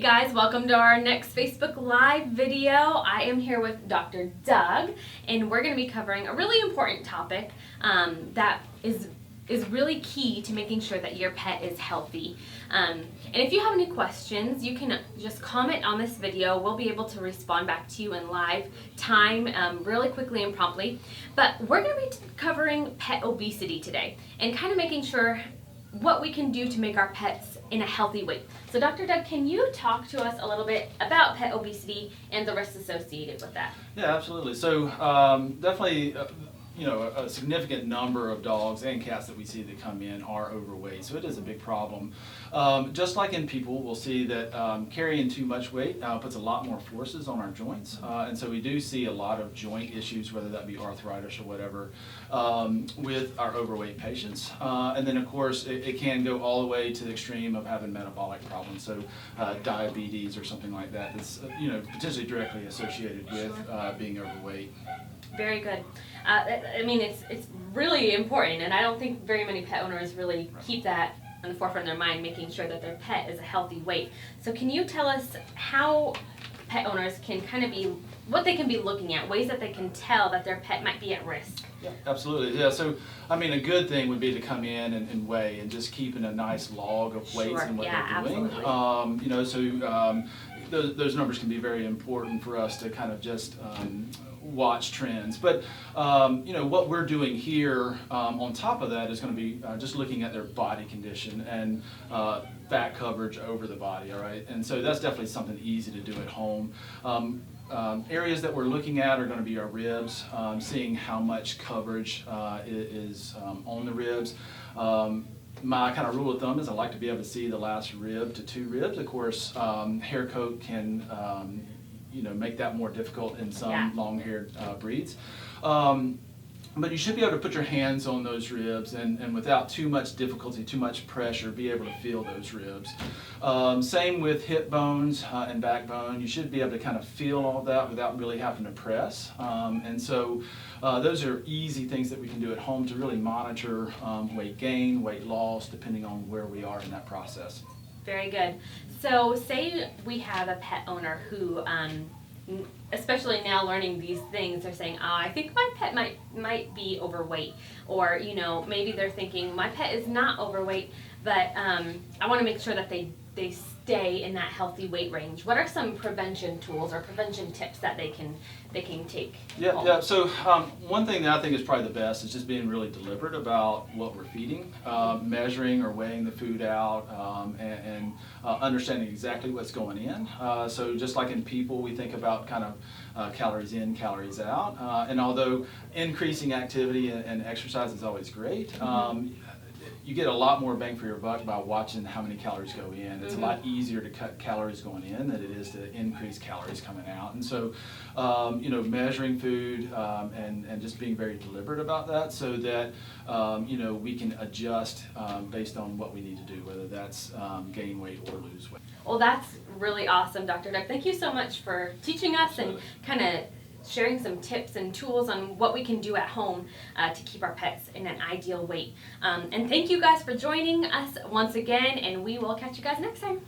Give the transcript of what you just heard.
guys, welcome to our next Facebook Live video. I am here with Dr. Doug, and we're going to be covering a really important topic that is really key to making sure that your pet is healthy. And if you have any questions, you can just comment on this video. We'll be able to respond back to you in live time really quickly and promptly. But we're going to be covering pet obesity today and kind of making sure what we can do to make our pets in a healthy weight. So Dr. Doug, can you talk to us a little bit about pet obesity and the risks associated with that? Yeah, absolutely. So definitely, a significant number of dogs and cats that we see that come in are overweight. So it is a big problem. Just like in people, we'll see that carrying too much weight puts a lot more forces on our joints. And so we do see a lot of joint issues, whether that be arthritis or whatever, with our overweight patients. And then, of course, it can go all the way to the extreme of having metabolic problems. So diabetes or something like that is potentially directly associated with being overweight. Very good. I mean, it's really important, and I don't think very many pet owners really keep that on the forefront of their mind, making sure that their pet is a healthy weight. So can you tell us how pet owners can what they can be looking at, ways that they can tell that their pet might be at risk? Yeah, absolutely. Yeah, so I mean, a good thing would be to come in and weigh and just keeping a nice log of weights and what they're doing. Absolutely. Those numbers can be very important for us to kind of just watch trends. But what we're doing here on top of that is going to be just looking at their body condition and fat coverage over the body. All right, and so that's definitely something easy to do at home. Areas that we're looking at are going to be our ribs, seeing how much coverage is on the ribs. My kind of rule of thumb is I like to be able to see the last rib to 2 ribs. Of course, hair coat can make that more difficult in some long-haired breeds. But you should be able to put your hands on those ribs and without too much difficulty, too much pressure, be able to feel those ribs. Same with hip bones and backbone. You should be able to kind of feel all that without really having to press. And so those are easy things that we can do at home to really monitor weight gain, weight loss, depending on where we are in that process. Very good. So say we have a pet owner who, especially now learning these things, they're saying, I think my pet might be overweight. Or, maybe they're thinking, my pet is not overweight, but I want to make sure that they stay in that healthy weight range. What are some prevention tools or prevention tips that they can take home? Yeah. So one thing that I think is probably the best is just being really deliberate about what we're feeding, measuring or weighing the food out, and understanding exactly what's going in. So just like in people, we think about kind of calories in, calories out. And although increasing activity and exercise is always great, you get a lot more bang for your buck by watching how many calories go in. It's a lot easier to cut calories going in than it is to increase calories coming out. And so, measuring food and just being very deliberate about that so that, we can adjust based on what we need to do, whether that's gain weight or lose weight. Well, that's really awesome, Dr. Doug. Thank you so much for teaching us and kind of sharing some tips and tools on what we can do at home to keep our pets in an ideal weight. And thank you guys for joining us once again, and we will catch you guys next time.